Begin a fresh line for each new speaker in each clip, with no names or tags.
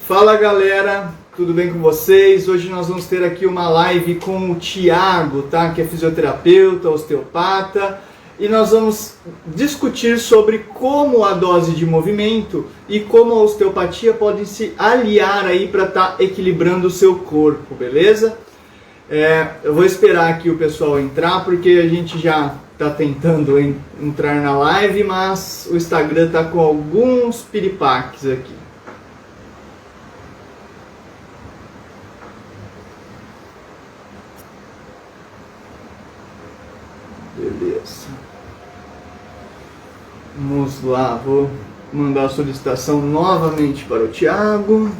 Fala galera, tudo bem com vocês? Hoje nós vamos ter aqui uma live com o Thiago, tá? Que é fisioterapeuta, osteopata, e nós vamos discutir sobre como a dose de movimento e como a osteopatia podem se aliar aí para estar equilibrando o seu corpo, beleza? Eu vou esperar aqui o pessoal entrar porque a gente já está tentando entrar na live, mas o Instagram está com alguns piripaques aqui. Beleza. Vamos lá, vou mandar a solicitação novamente para o Thiago.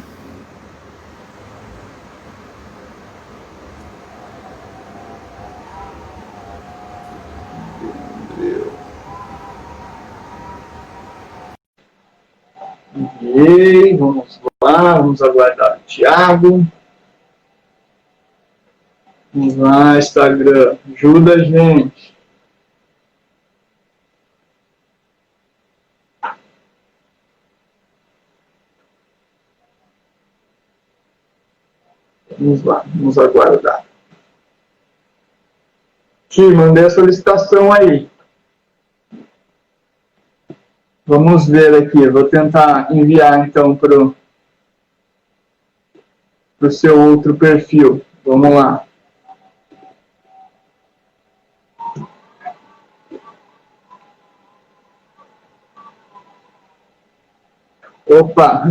Ok, vamos lá, vamos aguardar o Thiago. Vamos lá, Instagram, ajuda a gente. Vamos lá, vamos aguardar. Ti, mandei a solicitação aí. Vamos ver aqui, vou tentar enviar então para o seu outro perfil. Vamos lá. Opa!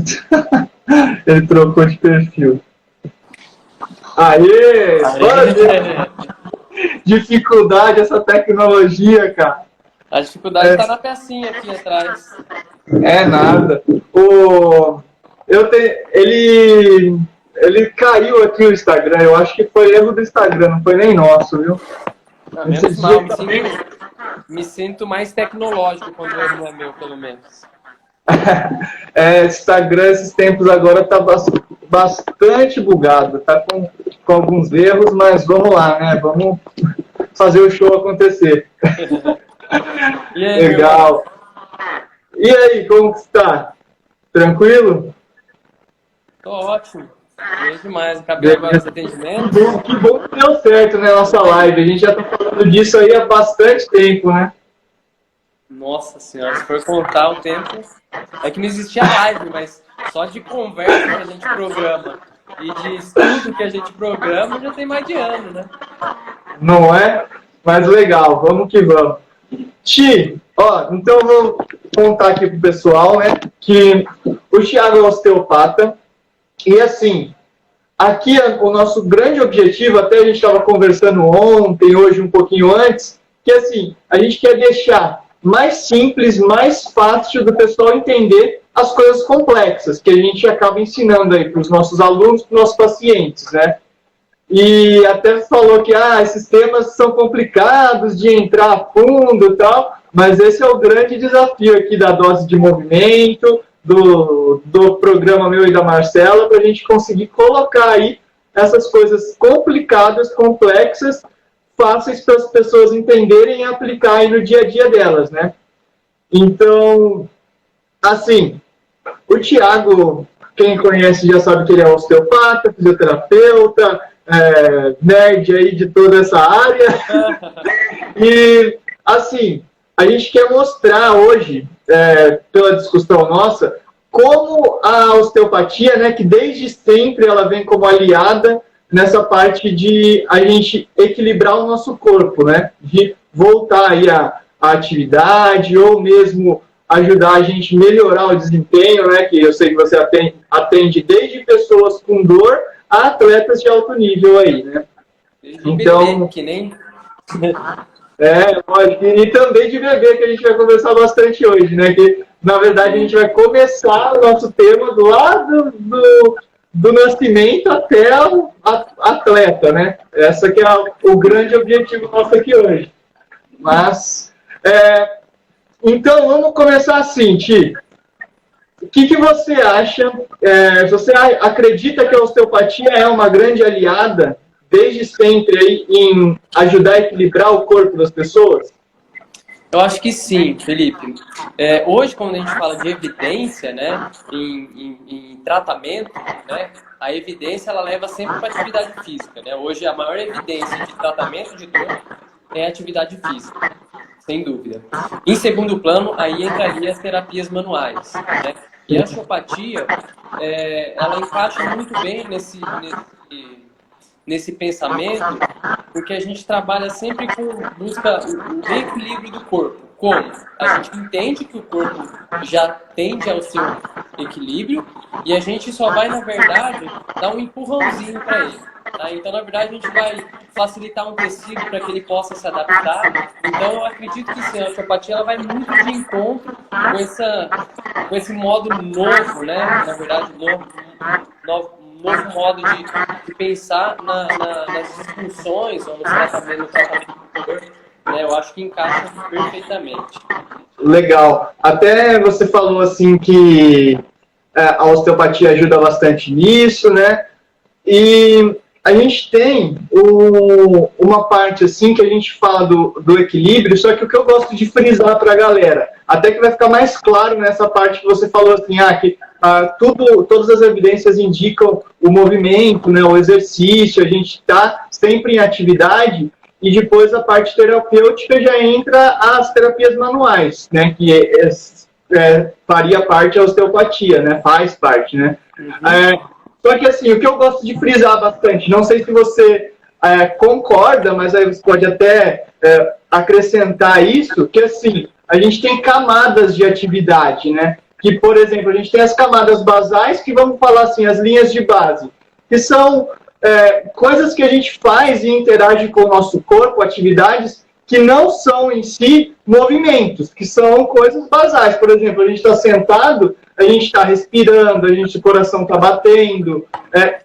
Ele trocou de perfil. Aê! Olha! Dificuldade essa tecnologia, cara.
A dificuldade está na pecinha aqui atrás.
É nada. Ele caiu aqui o Instagram. Eu acho que foi erro do Instagram, não foi nem nosso, viu?
Não, menos mal, me sinto mais tecnológico quando o erro não é meu, pelo menos.
Instagram esses tempos agora tá bastante bugado, tá com alguns erros, mas vamos lá, né? Vamos fazer o show acontecer.
E aí,
legal. E aí, como que está? Tranquilo?
Tô ótimo. Bem demais. Acabei agora esse atendimento.
Que bom que deu certo, né, nossa live. A gente já tá falando disso aí há bastante tempo, né?
Nossa senhora, se for contar o tempo... É que não existia live, mas só de conversa que a gente programa e de estudo que a gente programa já tem mais de ano, né?
Não é? Mas legal, vamos que vamos. Ti, então eu vou contar aqui pro pessoal, né, que o Thiago é osteopata e assim, aqui o nosso grande objetivo, até a gente estava conversando ontem, hoje um pouquinho antes, que assim, a gente quer deixar mais simples, mais fácil do pessoal entender as coisas complexas que a gente acaba ensinando aí para os nossos alunos, para os nossos pacientes, né? E até falou que esses temas são complicados de entrar a fundo e tal, mas esse é o grande desafio aqui da dose de movimento, do programa meu e da Marcela, para a gente conseguir colocar aí essas coisas complicadas, complexas, fáceis para as pessoas entenderem e aplicar aí no dia a dia delas, né? Então, assim, o Thiago, quem conhece já sabe que ele é osteopata, fisioterapeuta, nerd aí de toda essa área. E, assim, a gente quer mostrar hoje, pela discussão nossa, como a osteopatia, né, que desde sempre ela vem como aliada nessa parte de a gente equilibrar o nosso corpo, né? De voltar aí à atividade ou mesmo ajudar a gente a melhorar o desempenho, né? Que eu sei que você atende desde pessoas com dor a atletas de alto nível aí, né?
Então, que nem...
lógico. E também de bebê, que a gente vai conversar bastante hoje, né? Que, na verdade, a gente vai começar o nosso tema do lado do nascimento até o atleta, né? Essa que é o grande objetivo nosso aqui hoje. Mas, então, vamos começar assim, Ti. O que você acha? Você acredita que a osteopatia é uma grande aliada, desde sempre, aí, em ajudar a equilibrar o corpo das pessoas?
Eu acho que sim, Felipe. Hoje, quando a gente fala de evidência, né, em tratamento, né, a evidência ela leva sempre para a atividade física, né? Hoje, a maior evidência de tratamento de dor é a atividade física, sem dúvida. Em segundo plano, aí entraria as terapias manuais, né? E a osteopatia, ela encaixa muito bem nesse pensamento, porque a gente trabalha sempre com busca o equilíbrio do corpo. Como? A gente entende que o corpo já tende ao seu equilíbrio e a gente só vai, na verdade, dar um empurrãozinho para ele. Tá? Então, na verdade, a gente vai facilitar um tecido para que ele possa se adaptar. Então, eu acredito que sim, a osteopatia ela vai muito de encontro com esse modo novo, né? Na verdade, novo modo de pensar nas disfunções ou no tratamento do dor, né? Eu acho que encaixa perfeitamente.
Legal. Até você falou assim que a osteopatia ajuda bastante nisso, né? E a gente tem uma parte assim que a gente fala do equilíbrio, só que o que eu gosto de frisar para a galera, até que vai ficar mais claro nessa parte que você falou assim, que todas as evidências indicam o movimento, né, o exercício, a gente está sempre em atividade, e depois a parte terapêutica já entra as terapias manuais, né, que faria parte da osteopatia, né, faz parte, né. Uhum. Só que assim, o que eu gosto de frisar bastante, não sei se você concorda, mas aí você pode até acrescentar isso, que assim, a gente tem camadas de atividade, né? Que, por exemplo, a gente tem as camadas basais, que vamos falar assim, as linhas de base, que são coisas que a gente faz e interage com o nosso corpo, atividades que não são em si movimentos, que são coisas basais. Por exemplo, a gente está sentado, a gente está respirando, o coração está batendo,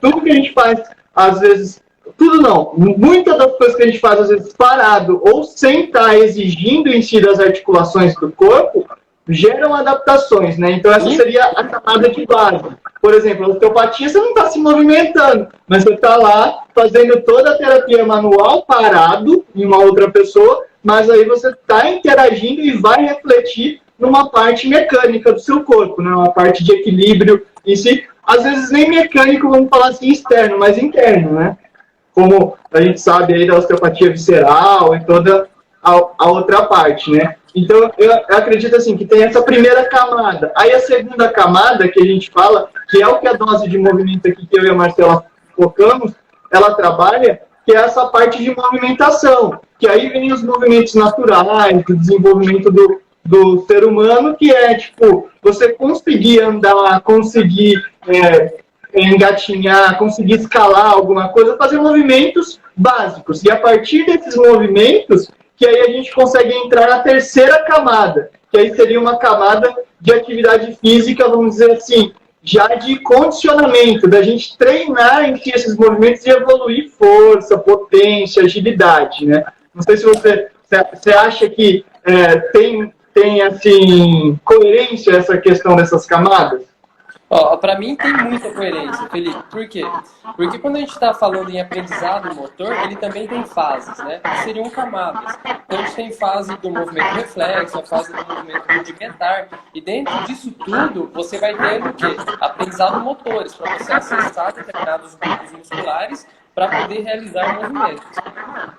tudo que a gente faz, às vezes, tudo não, muitas das coisas que a gente faz, às vezes, parado ou sem estar exigindo em si das articulações do corpo, geram adaptações, né? Então, essa seria a camada de base. Por exemplo, a osteopatia, você não está se movimentando, mas você está lá fazendo toda a terapia manual parado em uma outra pessoa, mas aí você está interagindo e vai refletir numa parte mecânica do seu corpo, né? Uma parte de equilíbrio em si. Às vezes nem mecânico, vamos falar assim, externo, mas interno, né? Como a gente sabe aí da osteopatia visceral e toda a outra parte, né? Então, eu acredito assim, que tem essa primeira camada. Aí a segunda camada, que a gente fala, que é o que a dose de movimento aqui que eu e a Marcela focamos, ela trabalha, que é essa parte de movimentação. Que aí vem os movimentos naturais, o desenvolvimento do ser humano, que é, tipo, você conseguir andar, conseguir engatinhar, conseguir escalar alguma coisa, fazer movimentos básicos. E a partir desses movimentos, que aí a gente consegue entrar na terceira camada, que aí seria uma camada de atividade física, vamos dizer assim, já de condicionamento, da gente treinar em si esses movimentos e evoluir força, potência, agilidade, né? Não sei se você acha que tem assim, coerência essa questão dessas camadas?
Para mim tem muita coerência, Felipe. Por quê? Porque quando a gente está falando em aprendizado motor, ele também tem fases, né? Que seriam camadas. Então a gente tem fase do movimento reflexo, a fase do movimento rudimentar. E dentro disso tudo, você vai ter o quê? Aprendizado motores, para você acessar determinados grupos musculares para poder realizar movimentos.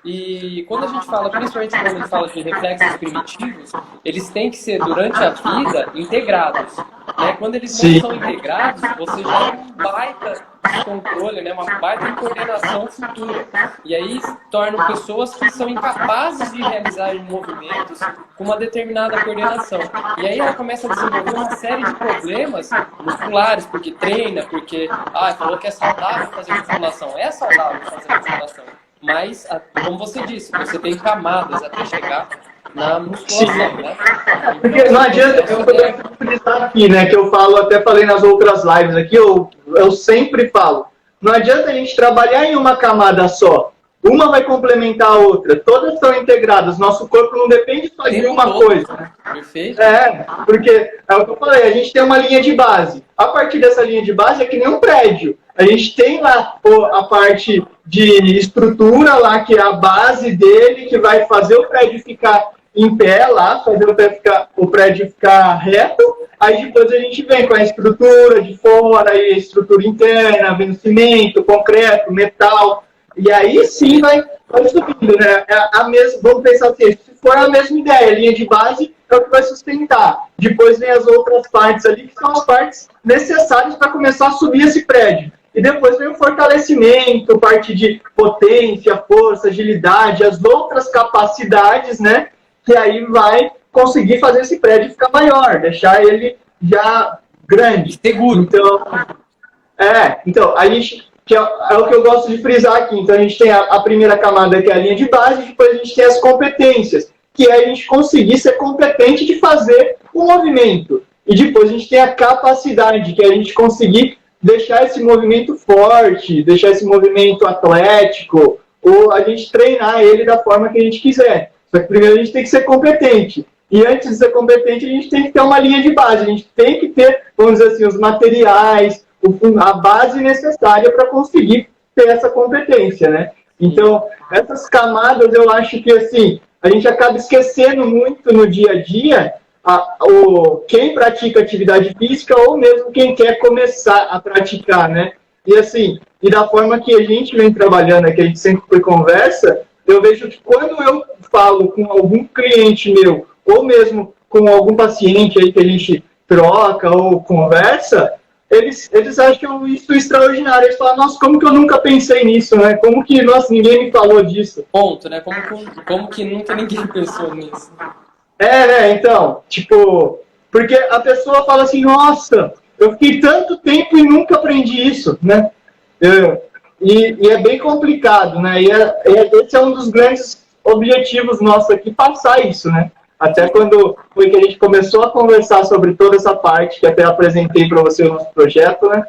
E quando a gente fala, principalmente quando a gente fala de reflexos primitivos, eles têm que ser, durante a vida, integrados. Né? Quando eles não são integrados, você já tem um baita controle, né? Uma baita coordenação futura. E aí tornam pessoas que são incapazes de realizar movimentos com uma determinada coordenação. E aí ela começa a desenvolver uma série de problemas musculares, porque treina, porque falou que é saudável fazer musculação. É saudável fazer musculação. Mas, como você disse, você tem camadas até chegar na musculação, né?
Porque não adianta, eu vou frisar aqui, né, que eu falo, até falei nas outras lives aqui, eu sempre falo, não adianta a gente trabalhar em uma camada só, uma vai complementar a outra, todas são integradas, nosso corpo não depende só de uma coisa. Né?
Perfeito.
Porque, é o que eu falei, a gente tem uma linha de base, a partir dessa linha de base é que nem um prédio, a gente tem lá a parte de estrutura lá, que é a base dele, que vai fazer o prédio ficar em pé lá, fazer o prédio ficar reto, aí depois a gente vem com a estrutura de fora, aí a estrutura interna, vem cimento, concreto, metal, e aí sim vai subindo, né? Vamos pensar assim, se for a mesma ideia, a linha de base é o que vai sustentar. Depois vem as outras partes ali, que são as partes necessárias para começar a subir esse prédio. E depois vem o fortalecimento, parte de potência, força, agilidade, as outras capacidades, né? Que aí vai conseguir fazer esse prédio ficar maior, deixar ele já grande.
Seguro.
Então a gente, que é o que eu gosto de frisar aqui, então a gente tem a primeira camada, que é a linha de base, e depois a gente tem as competências, que é a gente conseguir ser competente de fazer o movimento. E depois a gente tem a capacidade, que é a gente conseguir deixar esse movimento forte, deixar esse movimento atlético, ou a gente treinar ele da forma que a gente quiser. Só que primeiro a gente tem que ser competente. E antes de ser competente, a gente tem que ter uma linha de base. A gente tem que ter, vamos dizer assim, os materiais, a base necessária para conseguir ter essa competência, né? Então, essas camadas, eu acho que, assim, a gente acaba esquecendo muito no dia a dia quem pratica atividade física ou mesmo quem quer começar a praticar, né? E assim, e da forma que a gente vem trabalhando aqui, a gente sempre conversa, eu vejo que quando eu falo com algum cliente meu, ou mesmo com algum paciente aí que a gente troca ou conversa, eles acham isso extraordinário. Eles falam, nossa, como que eu nunca pensei nisso, né? Como que, nossa, ninguém me falou disso?
Ponto, né? Como que nunca ninguém pensou nisso?
Então, tipo, porque a pessoa fala assim, nossa, eu fiquei tanto tempo e nunca aprendi isso, né? E é bem complicado, né? Esse é um dos grandes objetivos nossos aqui, passar isso, né? Até quando foi que a gente começou a conversar sobre toda essa parte, que até apresentei para você o nosso projeto, né?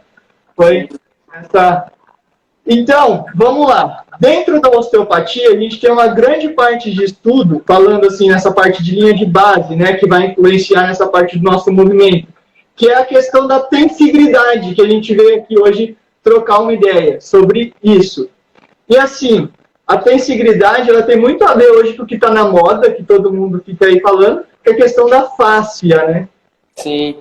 Foi essa... Então, vamos lá. Dentro da osteopatia, a gente tem uma grande parte de estudo, falando assim, nessa parte de linha de base, né, que vai influenciar nessa parte do nosso movimento, que é a questão da tensibilidade, que a gente veio aqui hoje trocar uma ideia sobre isso. E assim, a tensibilidade, ela tem muito a ver hoje com o que está na moda, que todo mundo fica aí falando, que é a questão da fáscia, né?
Sim.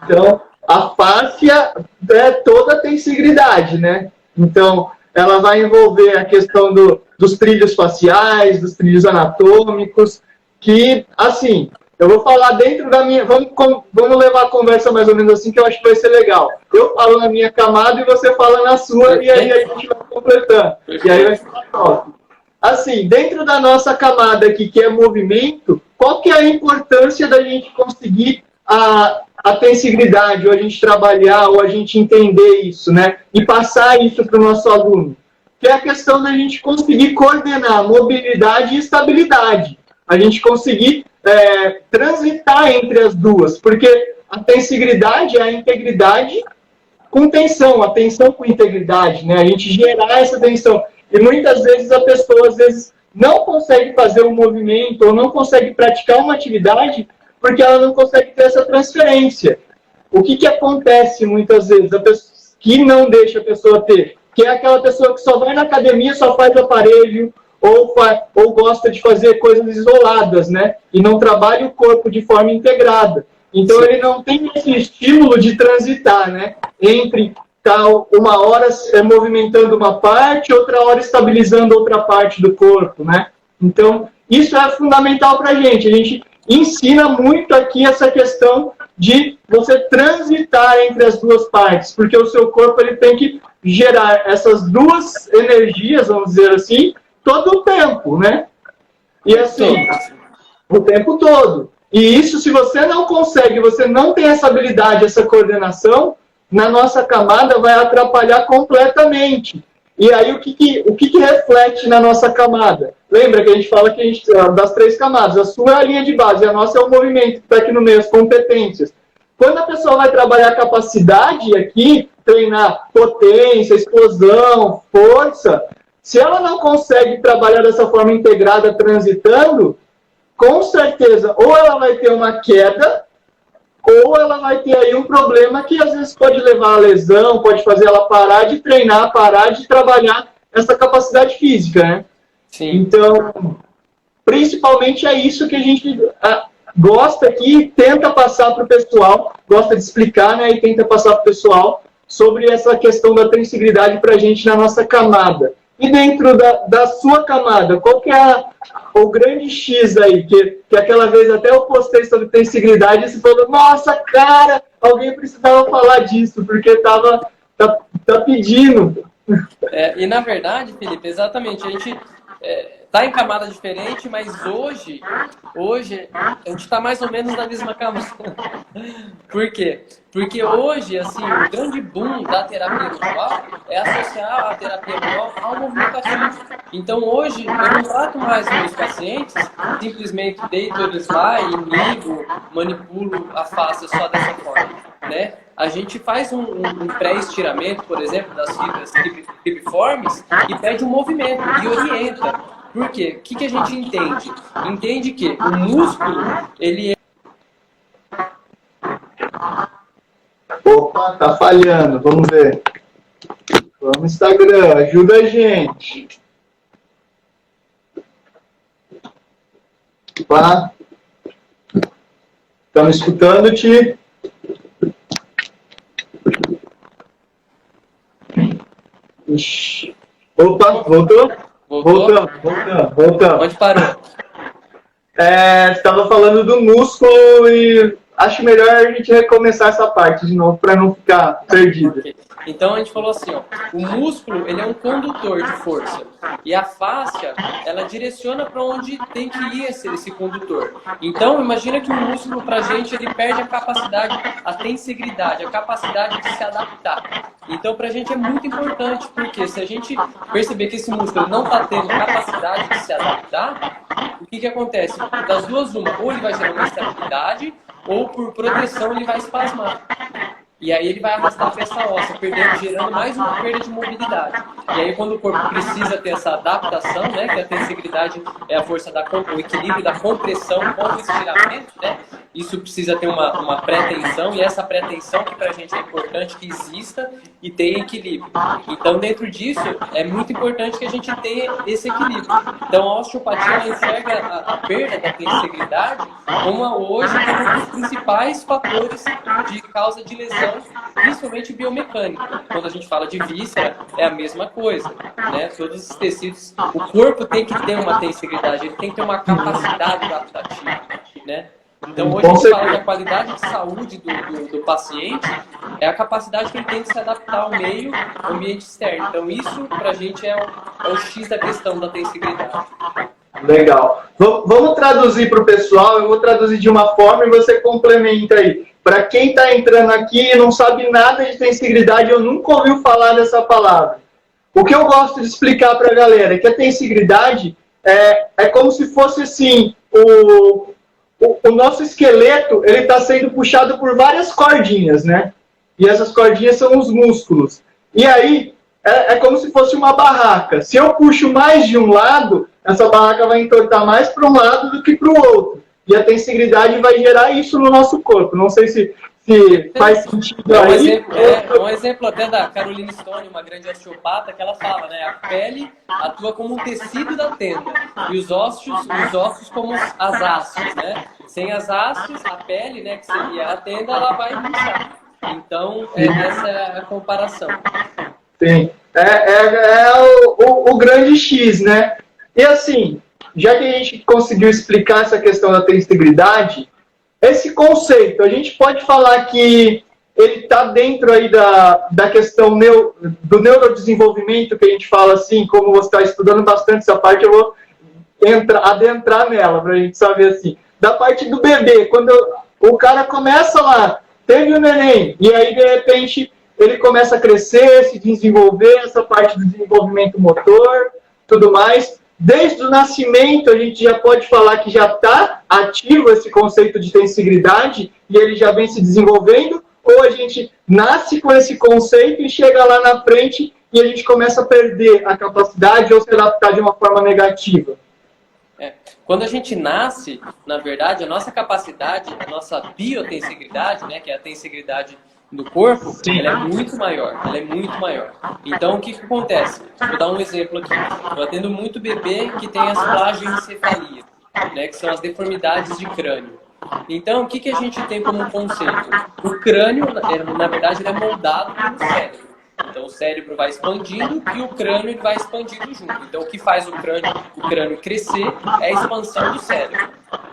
Então, a fáscia é toda a tensibilidade, né? Então, ela vai envolver a questão dos trilhos faciais, dos trilhos anatômicos, que, assim, eu vou falar dentro da minha... Vamos levar a conversa mais ou menos assim, que eu acho que vai ser legal. Eu falo na minha camada e você fala na sua, e aí a gente vai completando. E aí vai ficar top. Assim, dentro da nossa camada aqui, que é movimento, qual que é a importância da gente conseguir a tensibilidade, ou a gente trabalhar, ou a gente entender isso, né? E passar isso para o nosso aluno. Que é a questão da gente conseguir coordenar mobilidade e estabilidade. A gente conseguir transitar entre as duas. Porque a tensibilidade é a integridade com tensão, a tensão com integridade, né? A gente gerar essa tensão. E muitas vezes a pessoa, às vezes, não consegue fazer um movimento, ou não consegue praticar uma atividade, porque ela não consegue ter essa transferência. O que acontece muitas vezes? A pessoa, que não deixa a pessoa ter, que é aquela pessoa que só vai na academia, só faz aparelho, ou gosta de fazer coisas isoladas, né? E não trabalha o corpo de forma integrada. Então, ele não tem esse estímulo de transitar, né? Entre uma hora movimentando uma parte, outra hora estabilizando outra parte do corpo, né? Então, isso é fundamental para a gente ensina muito aqui essa questão de você transitar entre as duas partes, porque o seu corpo ele tem que gerar essas duas energias, vamos dizer assim, todo o tempo, né? E assim, o tempo todo. E isso, se você não consegue, você não tem essa habilidade, essa coordenação, na nossa camada vai atrapalhar completamente. E aí, o que reflete na nossa camada? Lembra que a gente fala que das 3 camadas, a sua é a linha de base, a nossa é o movimento que está aqui no meio, as competências. Quando a pessoa vai trabalhar a capacidade aqui, treinar potência, explosão, força, se ela não consegue trabalhar dessa forma integrada, transitando, com certeza, ou ela vai ter uma queda, ou ela vai ter aí um problema que às vezes pode levar a lesão, pode fazer ela parar de treinar, parar de trabalhar essa capacidade física, né?
Sim.
Então, principalmente é isso que a gente gosta aqui, tenta passar para o pessoal, gosta de explicar, né, e tenta passar para o pessoal sobre essa questão da tensigridade para a gente na nossa camada. E dentro da sua camada, qual que é o grande X aí? Que aquela vez até eu postei sobre tensigridade e você falou, nossa, cara, alguém precisava falar disso, porque tá pedindo.
E na verdade, Felipe, exatamente, a gente tá em camada diferente, mas hoje a gente está mais ou menos na mesma camada. Por quê? Porque hoje, assim, o grande boom da terapia manual é associar a terapia manual ao movimento ativo. Então hoje eu não trato mais os meus pacientes, simplesmente deito eles lá e inibo, manipulo a face só dessa forma, né? A gente faz um pré-estiramento, por exemplo, das fibras cribriformes e pede um movimento e orienta. Por quê? O que a gente entende? Entende que o músculo, ele é...
Opa, tá falhando, vamos ver. Vamos, Instagram, ajuda a gente. Opa. Estamos escutando, Ti? Ixi. Opa, voltou? Voltamos.
Onde parou?
Você estava falando do músculo e acho melhor a gente recomeçar essa parte de novo para não ficar perdido.
Okay. Então a gente falou assim, ó, o músculo ele é um condutor de força e a fáscia ela direciona para onde tem que ir esse condutor. Então imagina que o músculo para a gente ele perde a capacidade, a tensegridade, a capacidade de se adaptar. Então para a gente é muito importante porque se a gente perceber que esse músculo não está tendo capacidade de se adaptar, o que acontece? Das duas uma, ou ele vai gerar uma instabilidade ou por proteção ele vai espasmar. E aí ele vai arrastar a peça óssea, gerando mais uma perda de mobilidade. E aí quando o corpo precisa ter essa adaptação, né, que a tensigridade é a força o equilíbrio da compressão com o estiramento, né, isso precisa ter uma pré-tensão, e essa pré-tensão que para a gente é importante que exista e tenha equilíbrio. Então dentro disso é muito importante que a gente tenha esse equilíbrio. Então a osteopatia ela enxerga a perda da tensigridade como hoje um dos principais fatores de causa de lesão, principalmente biomecânica. Quando a gente fala de víscera, é a mesma coisa, né? Todos os tecidos, o corpo tem que ter uma tensigridade, ele tem que ter uma capacidade adaptativa, né? Então hoje a gente fala que a qualidade de saúde do paciente é a capacidade que ele tem de se adaptar ao meio, ao ambiente externo. Então isso pra gente é o X da questão da tensigridade.
Legal. Vamos traduzir para o pessoal, eu vou traduzir de uma forma e você complementa aí. Para quem está entrando aqui e não sabe nada de tensigridade, eu nunca ouviu falar dessa palavra. O que eu gosto de explicar para a galera é que a tensigridade é como se fosse assim, o nosso esqueleto ele está sendo puxado por várias cordinhas, né? E essas cordinhas são os músculos. E aí, é como se fosse uma barraca. Se eu puxo mais de um lado, essa barraca vai entortar mais para um lado do que para o outro. E a tensigridade vai gerar isso no nosso corpo. Não sei se faz sentido aí.
Um exemplo até da Caroline Stone, uma grande osteopata, que ela fala, né? A pele atua como um tecido da tenda. E os ossos como as hastes, né? Sem as hastes, a pele, né, que seria a tenda, ela vai murchar. Então, essa é a comparação.
Sim. O grande X, né? E assim, já que a gente conseguiu explicar essa questão da tensigridade, esse conceito, a gente pode falar que ele está dentro aí da questão do neurodesenvolvimento, que a gente fala assim, como você está estudando bastante essa parte, eu vou adentrar nela, para a gente saber assim. Da parte do bebê, quando o cara começa lá, teve o neném, e aí de repente ele começa a crescer, se desenvolver, essa parte do desenvolvimento motor, tudo mais. Desde o nascimento, a gente já pode falar que já está ativo esse conceito de tensigridade e ele já vem se desenvolvendo, ou a gente nasce com esse conceito e chega lá na frente e a gente começa a perder a capacidade ou se adaptar de uma forma negativa.
Quando a gente nasce, na verdade, a nossa capacidade, a nossa biotensigridade, né, que é a tensigridade do corpo, ela é muito maior, Então, o que acontece? Vou dar um exemplo aqui. Eu atendo muito bebê que tem as plagioencefalia. né, que são as deformidades de crânio. Então, o que a gente tem como conceito? O crânio, na verdade, ele é moldado pelo cérebro. Então, o cérebro vai expandindo e o crânio ele vai expandindo junto. Então, o que faz o crânio crescer é a expansão do cérebro.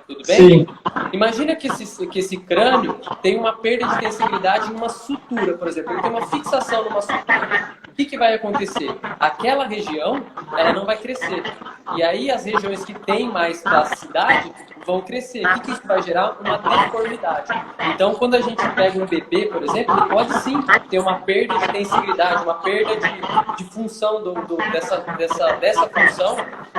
Tudo bem?
Sim.
Imagina que esse crânio tem uma perda de tensibilidade numa sutura, por exemplo. Ele tem uma fixação numa sutura. O que vai acontecer? Aquela região, ela não vai crescer. E aí, as regiões que têm mais plasticidade vão crescer. O que isso vai gerar? Uma deformidade. Então, quando a gente pega um bebê, por exemplo, ele pode sim ter uma perda de tensibilidade, uma perda de função dessa função,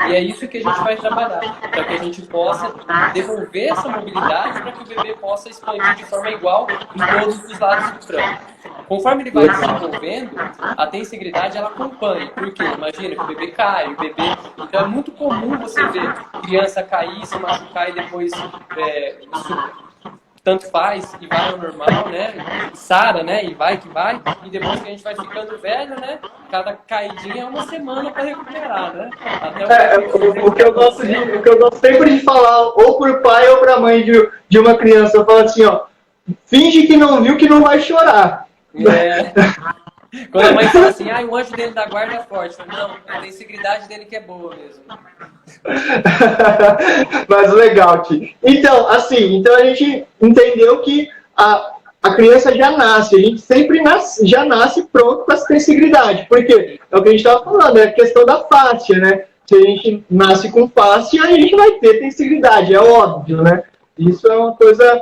e é isso que a gente vai trabalhar, para que a gente possa devolver essa mobilidade para que o bebê possa expandir de forma igual em todos os lados do crânio. Conforme ele vai desenvolvendo, a tensibilidade ela acompanha. Por quê? Imagina que o bebê cai, Então é muito comum você ver criança cair, se machucar e depois isso tanto faz e vai ao normal, né? Sara, né? E vai que vai. E depois que a gente vai ficando velho, né? Cada caidinha é uma semana para recuperar, né?
O que eu gosto sempre de falar, ou pro pai ou pra mãe de uma criança, eu falo assim, ó, finge que não viu que não vai chorar.
Quando a mãe fala assim, o anjo dele da guarda é forte. Não, a integridade dele que é boa mesmo.
Mas legal, Ti. Então, assim, a gente entendeu que a criança já nasce, a gente sempre já nasce pronto com essa sensibilidade. Por quê? É o que a gente estava falando, é a questão da fáscia, né? Se a gente nasce com fáscia, a gente vai ter sensibilidade, é óbvio, né? Isso é uma coisa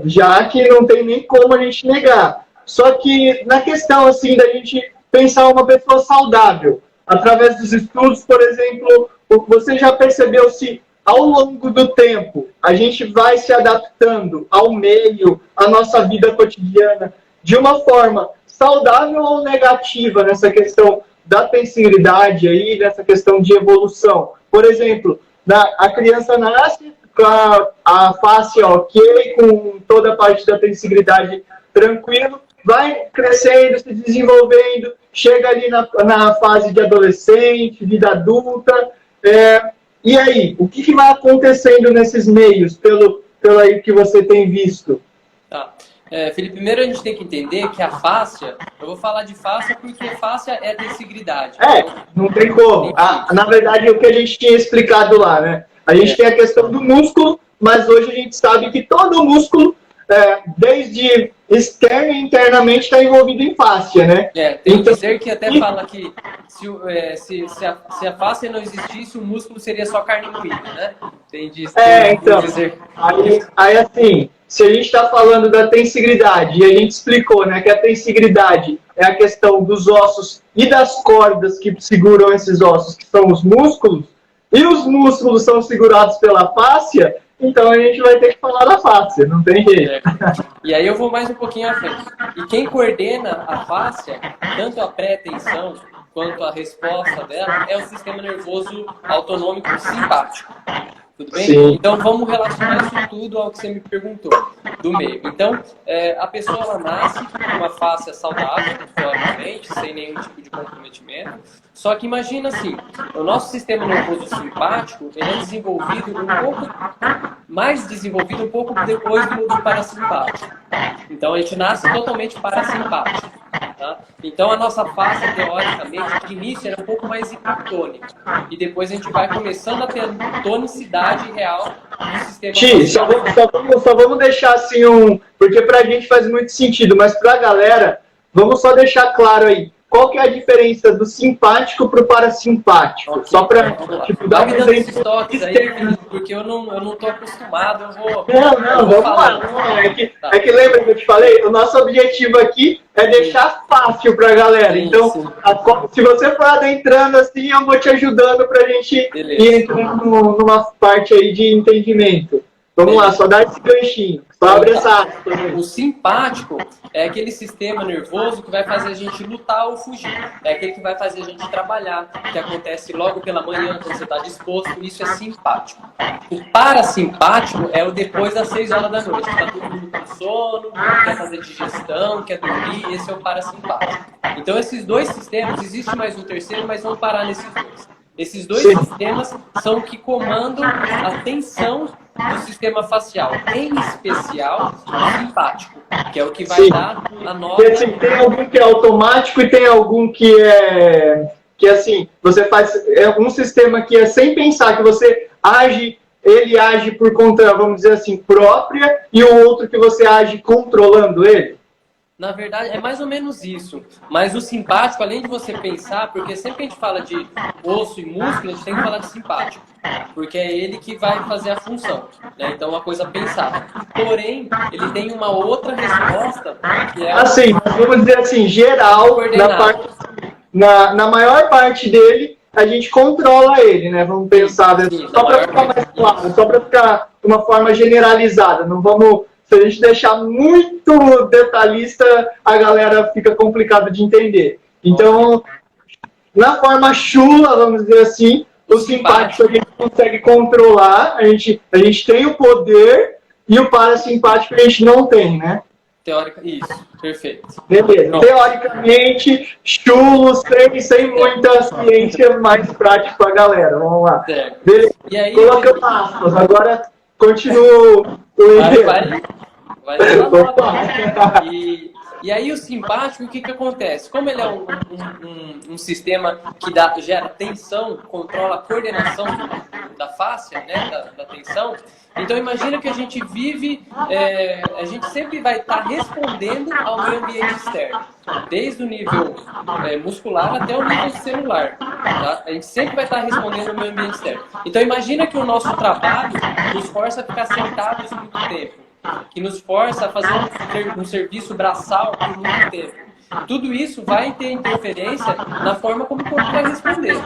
já que não tem nem como a gente negar. Só que na questão, assim, da gente pensar uma pessoa saudável, através dos estudos, por exemplo, você já percebeu se ao longo do tempo a gente vai se adaptando ao meio, à nossa vida cotidiana, de uma forma saudável ou negativa nessa questão da pensilidade aí, nessa questão de evolução? Por exemplo, a criança nasce com a face ok, com toda a parte da pensilidade tranquilo, vai crescendo, se desenvolvendo, chega ali na fase de adolescente, vida adulta, e aí, o que vai acontecendo nesses meios, pelo aí que você tem visto?
Tá. Felipe, primeiro a gente tem que entender que a fáscia, eu vou falar de fáscia porque fáscia é tensigridade.
Não tem como. Na verdade, é o que a gente tinha explicado lá, né? A gente tem a questão do músculo, mas hoje a gente sabe que todo músculo, desde externo e internamente, está envolvido em fáscia, né?
Tem que dizer que até fala que se a fáscia não existisse, o músculo seria só carne moída, né? Tem
então,
dizer...
aí assim, se a gente está falando da tensigridade, e a gente explicou, né, que a tensigridade é a questão dos ossos e das cordas que seguram esses ossos, que são os músculos, e os músculos são segurados pela fáscia, então a gente vai ter que falar da fáscia, não tem jeito.
E aí eu vou mais um pouquinho à frente. E quem coordena a fáscia, tanto a pré-tensão quanto a resposta dela, é o sistema nervoso autonômico simpático. Tudo bem?
Sim.
Então vamos relacionar isso tudo ao que você me perguntou, do meio. Então, a pessoa ela nasce com uma fáscia saudável, teoricamente, sem nenhum tipo de comprometimento. Só que imagina assim, o nosso sistema nervoso simpático, ele é desenvolvido mais desenvolvido um pouco depois do parasimpático. Então a gente nasce totalmente parasimpático. Tá? Então a nossa face, teoricamente, de início era um pouco mais hipotônica. E depois a gente vai começando a ter a tonicidade real do sistema.
Ti, só vamos deixar assim porque pra gente faz muito sentido, mas pra galera, vamos só deixar claro aí. Qual que é a diferença do simpático pro parasimpático?
Okay,
só pra
dar um exemplo. Esses toques aí, porque eu não tô acostumado, eu vou...
Vamos lá. É que lembra que eu te falei? O nosso objetivo aqui é deixar fácil pra galera. Então, se você for adentrando assim, eu vou te ajudando pra gente ir entrando numa parte aí de entendimento. Vamos lá, só dá esse ganchinho. Só abre essa aspa.
O simpático é aquele sistema nervoso que vai fazer a gente lutar ou fugir. É aquele que vai fazer a gente trabalhar, que acontece logo pela manhã, quando você está disposto. Isso é simpático. O parasimpático é o depois das 6 horas da noite. Está todo mundo com sono, quer fazer digestão, quer dormir. Esse é o parasimpático. Então, esses dois sistemas, existe mais um terceiro, mas vamos parar nesses dois. Esses dois
Sim.
sistemas são o que comandam a tensão do sistema facial, em especial o simpático, que é o que vai
Sim.
dar a nota.
Porque, assim, tem algum que é automático e tem algum que assim, você faz um sistema que é sem pensar, que você age, ele age por conta, vamos dizer assim, própria, e o outro que você age controlando ele.
Na verdade, é mais ou menos isso. Mas o simpático, além de você pensar, porque sempre que a gente fala de osso e músculo, a gente tem que falar de simpático. Porque é ele que vai fazer a função. Né? Então, é uma coisa pensada. Porém, ele tem uma outra resposta, que é
Assim, vamos dizer assim, geral, na maior parte dele, a gente controla ele, né? Vamos pensar,
sim,
só para ficar mais claro, só para ficar de uma forma generalizada. Não vamos, se a gente deixar muito detalhista, a galera fica complicado de entender. Então, na forma chula, vamos dizer assim, o simpático a gente consegue controlar, a gente tem o poder, e o parasimpático a gente não tem, né?
Teórica, isso, perfeito.
Beleza.
Pronto.
Teoricamente, chulo, sem muita ciência, mais prático pra galera. Vamos lá.
Certo.
Beleza.
E aí,
Colocando aspas. Agora, continuo
vai dar nota, né? E aí o simpático, o que acontece? Como ele é um sistema que gera tensão, controla a coordenação da face, né, da tensão, então imagina que a gente vive, a gente sempre vai estar respondendo ao meio ambiente externo, desde o nível muscular até o nível celular. Tá? A gente sempre vai estar respondendo ao meio ambiente externo. Então imagina que o nosso trabalho nos força a ficar sentados muito tempo, que nos força a fazer um serviço braçal por muito tempo. Tudo isso vai ter interferência na forma como o corpo vai responder.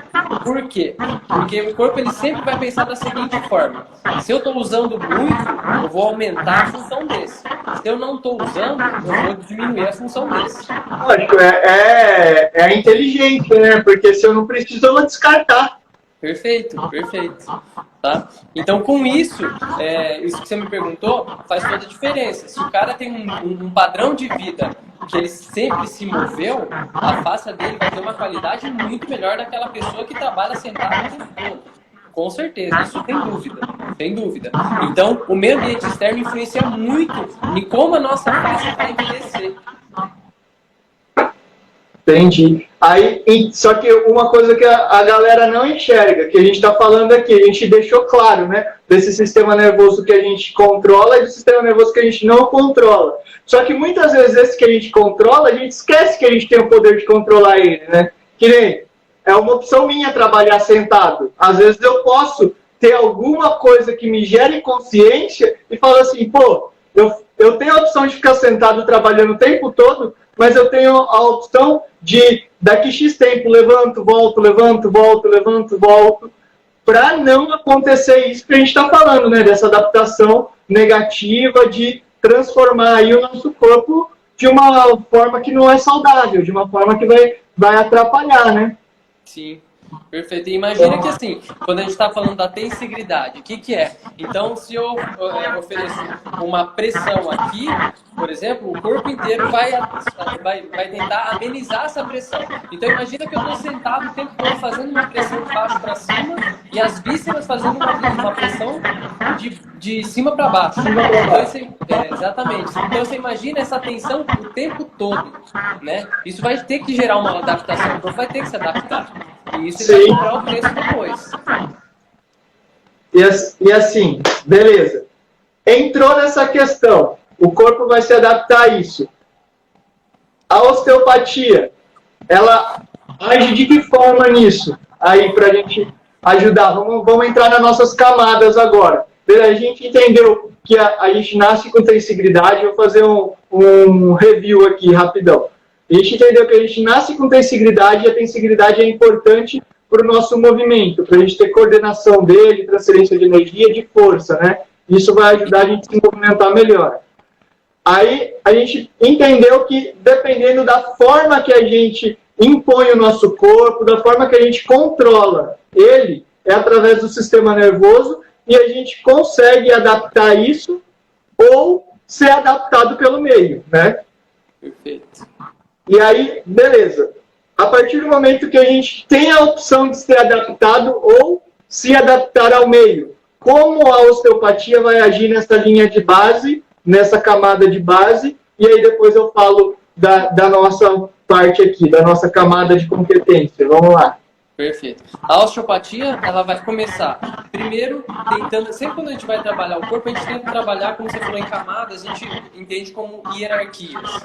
Por quê? Porque o corpo ele sempre vai pensar da seguinte forma: se eu estou usando muito, eu vou aumentar a função desse. Se eu não estou usando, eu vou diminuir a função desse.
Lógico, é a inteligência, né? Porque se eu não preciso, eu vou descartar.
Perfeito, perfeito. Tá? Então, com isso, isso que você me perguntou faz toda a diferença. Se o cara tem um padrão de vida que ele sempre se moveu, a face dele vai ter uma qualidade muito melhor daquela pessoa que trabalha sentada o tempo todo. Com certeza, isso sem dúvida, sem dúvida. Então, o meio ambiente externo influencia muito em como a nossa face vai envelhecer.
Entendi. Aí, só que uma coisa que a galera não enxerga, que a gente está falando aqui, a gente deixou claro, né? Desse sistema nervoso que a gente controla e do sistema nervoso que a gente não controla. Só que muitas vezes esse que a gente controla, a gente esquece que a gente tem o poder de controlar ele, né? Que nem, é uma opção minha trabalhar sentado. Às vezes eu posso ter alguma coisa que me gere consciência e falar assim, pô, eu tenho a opção de ficar sentado trabalhando o tempo todo, mas eu tenho a opção de, daqui X tempo, levanto, volto, para não acontecer isso que a gente está falando, né? Dessa adaptação negativa de transformar aí o nosso corpo de uma forma que não é saudável, de uma forma que vai atrapalhar, né?
Sim, perfeito. E imagina que assim, quando a gente está falando da tensigridade, o que é? Então, se eu ofereço uma pressão aqui, por exemplo, o corpo inteiro vai tentar amenizar essa pressão. Então, imagina que eu estou sentado o tempo todo fazendo uma pressão de baixo para cima e as vísceras fazendo uma pressão de cima para baixo. Então, exatamente. Então, você imagina essa tensão o tempo todo, né? Isso vai ter que gerar uma adaptação. Então, vai ter que se adaptar. E isso vai cobrar o preço depois.
E assim, beleza. Entrou nessa questão. O corpo vai se adaptar a isso. A osteopatia, ela age de que forma nisso? Aí, para a gente ajudar. Vamos entrar nas nossas camadas agora. A gente entendeu que a gente nasce com tensigridade. Vou fazer um review aqui, rapidão. A gente entendeu que a gente nasce com tensigridade e a tensigridade é importante para o nosso movimento, para a gente ter coordenação dele, transferência de energia, de força, né? Isso vai ajudar a gente a se movimentar melhor. Aí a gente entendeu que, dependendo da forma que a gente impõe o nosso corpo, da forma que a gente controla ele, é através do sistema nervoso, e a gente consegue adaptar isso ou ser adaptado pelo meio, né?
Perfeito.
E aí, beleza. a partir do momento que a gente tem a opção de ser adaptado ou se adaptar ao meio. Como a osteopatia vai agir nessa linha de base, nessa camada de base, e aí depois eu falo da nossa parte aqui, da nossa camada de competência. Vamos lá.
Perfeito. A osteopatia, ela vai começar primeiro tentando, sempre quando a gente vai trabalhar o corpo, a gente tenta trabalhar, como você falou, em camadas, a gente entende como hierarquias.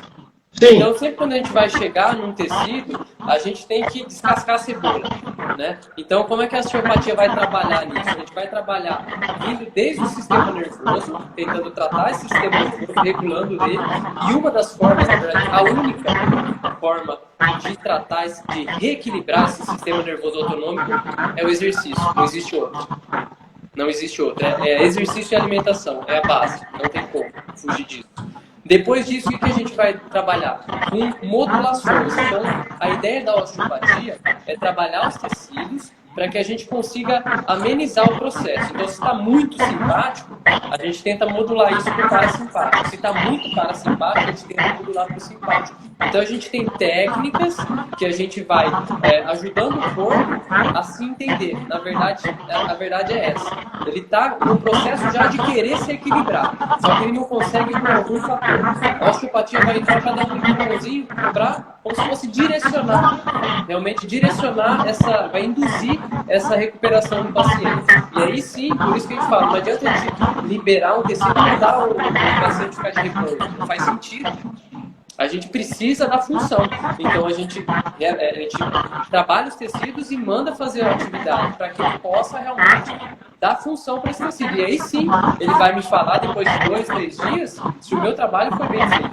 Sim.
Então, sempre quando a gente vai chegar num tecido, a gente tem que descascar a cebola, né? Então, como é que a osteopatia vai trabalhar nisso? A gente vai trabalhar vindo desde o sistema nervoso, tentando tratar esse sistema nervoso, regulando ele. E uma das formas, na verdade, a única forma de tratar, de reequilibrar esse sistema nervoso autonômico é o exercício. Não existe outro. Não existe outro. É exercício e alimentação. É a base. Não tem como fugir disso. Depois disso, o que a gente vai trabalhar? Com modulações. Então, a ideia da osteopatia é trabalhar os tecidos para que a gente consiga amenizar o processo. Então, se está muito simpático, a gente tenta modular isso para o parasimpático. Se está muito parasimpático, a gente tenta modular para o simpático. Então, a gente tem técnicas que a gente vai ajudando o corpo a se entender. Na verdade, a verdade é essa. Ele está no processo já de querer se equilibrar, só que ele não consegue por algum fator. A osteopatia vai entrar para dar um empurrãozinho para, como se fosse direcionar, realmente direcionar vai induzir essa recuperação do paciente. E aí sim, por isso que a gente fala, não adianta a gente liberar um tecido e dar o paciente ficar de repouso. Não faz sentido. A gente precisa da função. Então a gente trabalha os tecidos e manda fazer a atividade para que ele possa realmente dar função para esse tecido. E aí sim, ele vai me falar depois de 2, 3 dias se o meu trabalho foi bem feito.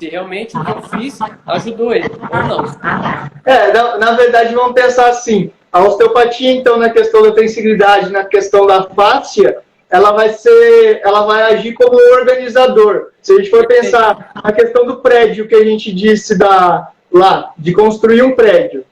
Se realmente o que eu fiz ajudou ele ou não.
Na verdade, vamos pensar assim. A osteopatia, então, na questão da tensibilidade, na questão da fáscia, ela vai agir como organizador. Se a gente for pensar na questão do prédio que a gente disse de construir um prédio.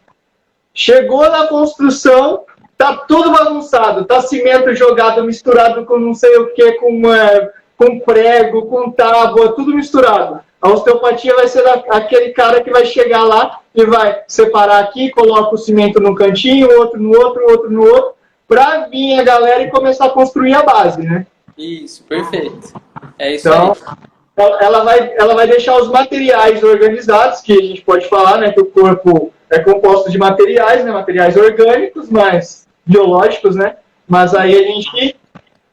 Chegou na construção, tá tudo bagunçado, tá cimento jogado, misturado com não sei o que, com prego, com tábua, tudo misturado. A osteopatia vai ser aquele cara que vai chegar lá e vai separar aqui, coloca o cimento num cantinho, outro no outro, outro no outro, para vir a galera e começar a construir a base, né?
Isso, perfeito. É isso
então,
aí.
Ela vai deixar os materiais organizados, que a gente pode falar, né? Que o corpo é composto de materiais, né? Materiais orgânicos, mas biológicos, né? Mas aí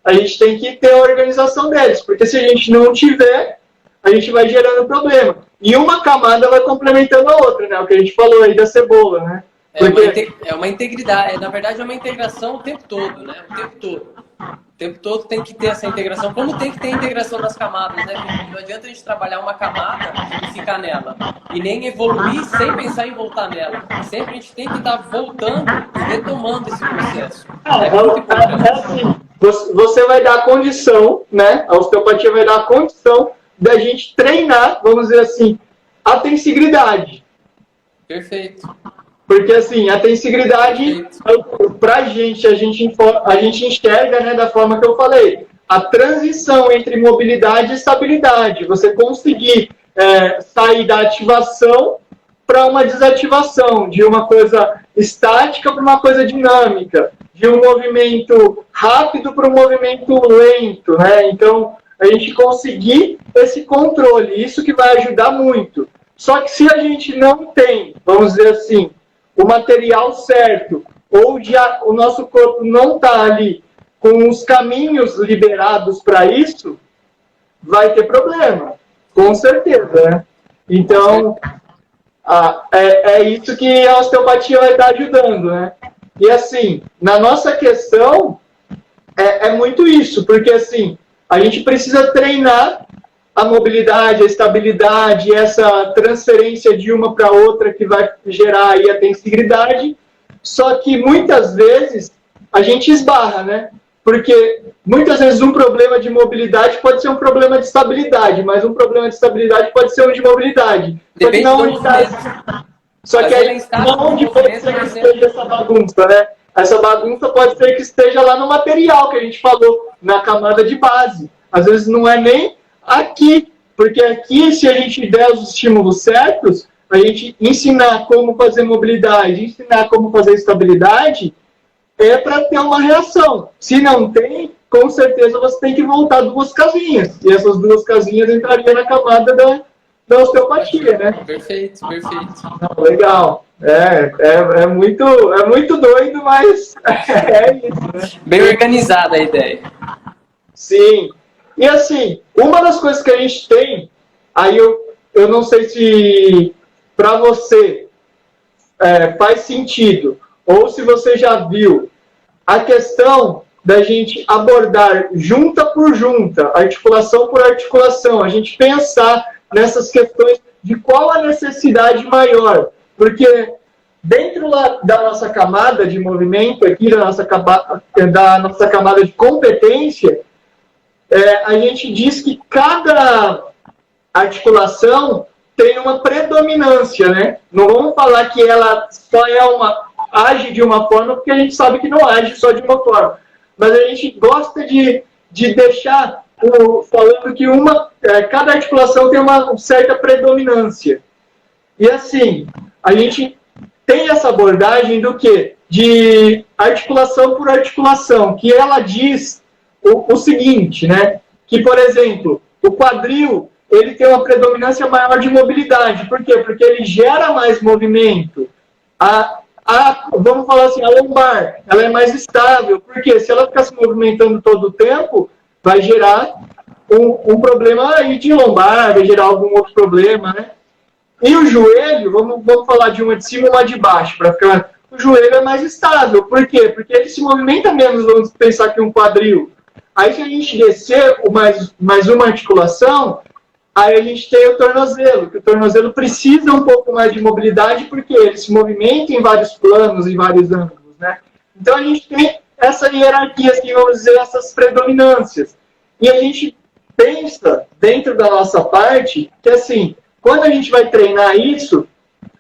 a gente tem que ter a organização deles, porque se a gente não tiver, a gente vai gerando problema. E uma camada vai complementando a outra, né? O que a gente falou aí da cebola, né?
É uma integridade, na verdade é uma integração o tempo todo, né? O tempo todo. O tempo todo tem que ter essa integração, como tem que ter a integração das camadas, né? Porque não adianta a gente trabalhar uma camada e ficar nela. E nem evoluir sem pensar em voltar nela. Sempre a gente tem que estar voltando e retomando esse processo. É muito importante.
Assim, você vai dar a condição, né? A osteopatia vai dar a condição da gente treinar, vamos dizer assim, a tensibilidade.
Perfeito.
Porque, assim, a tensibilidade, pra gente, a gente enxerga, né, da forma que eu falei, a transição entre mobilidade e estabilidade. Você conseguir sair da ativação para uma desativação, de uma coisa estática para uma coisa dinâmica, de um movimento rápido para um movimento lento, né? Então, a gente conseguir esse controle, isso que vai ajudar muito. Só que se a gente não tem, vamos dizer assim, o material certo, ou o nosso corpo não está ali com os caminhos liberados para isso, vai ter problema, com certeza, né? Então, é isso que a osteopatia vai estar ajudando, né? E assim, na nossa questão, é muito isso, porque assim, a gente precisa treinar a mobilidade, a estabilidade, essa transferência de uma para outra que vai gerar aí a tensibilidade, só que muitas vezes a gente esbarra, né? Porque muitas vezes um problema de mobilidade pode ser um problema de estabilidade, mas um problema de estabilidade pode ser um de mobilidade.
Depende do movimento.
Só que aí não onde pode ser que esteja essa bagunça, né? Essa bagunça pode ser que esteja lá no material que a gente falou, na camada de base. Às vezes não é nem aqui, porque aqui, se a gente der os estímulos certos, a gente ensinar como fazer mobilidade, ensinar como fazer estabilidade, é para ter uma reação. Se não tem, com certeza você tem que voltar 2 casinhas. E essas 2 casinhas entrariam na camada da osteopatia, né?
Perfeito.
Legal. É muito doido, mas é isso, né?
Bem organizada a ideia.
Sim. E assim, uma das coisas que a gente tem, aí eu não sei se para você faz sentido, ou se você já viu, a questão da gente abordar junta por junta, articulação por articulação, a gente pensar nessas questões de qual a necessidade maior, porque dentro da nossa camada de movimento aqui, da nossa camada de competência, a gente diz que cada articulação tem uma predominância, né? Não vamos falar que ela só age de uma forma, porque a gente sabe que não age só de uma forma. Mas a gente gosta de deixar falando que cada articulação tem uma certa predominância. E assim, a gente tem essa abordagem do quê? De articulação por articulação, que ela diz o seguinte, né? Que, por exemplo, o quadril, ele tem uma predominância maior de mobilidade. Por quê? Porque ele gera mais movimento. Vamos falar assim, a lombar, ela é mais estável. Porque se ela ficar se movimentando todo o tempo, vai gerar um problema aí de lombar, vai gerar algum outro problema, né? E o joelho, vamos falar de uma de cima e uma de baixo, para ficar... O joelho é mais estável. Por quê? Porque ele se movimenta menos, vamos pensar que um quadril. Aí, se a gente descer mais uma articulação, aí a gente tem o tornozelo, que o tornozelo precisa um pouco mais de mobilidade, porque ele se movimenta em vários planos, em vários ângulos, né? Então, a gente tem essa hierarquia, assim, vamos dizer, essas predominâncias. E a gente pensa, dentro da nossa parte, que, assim, quando a gente vai treinar isso,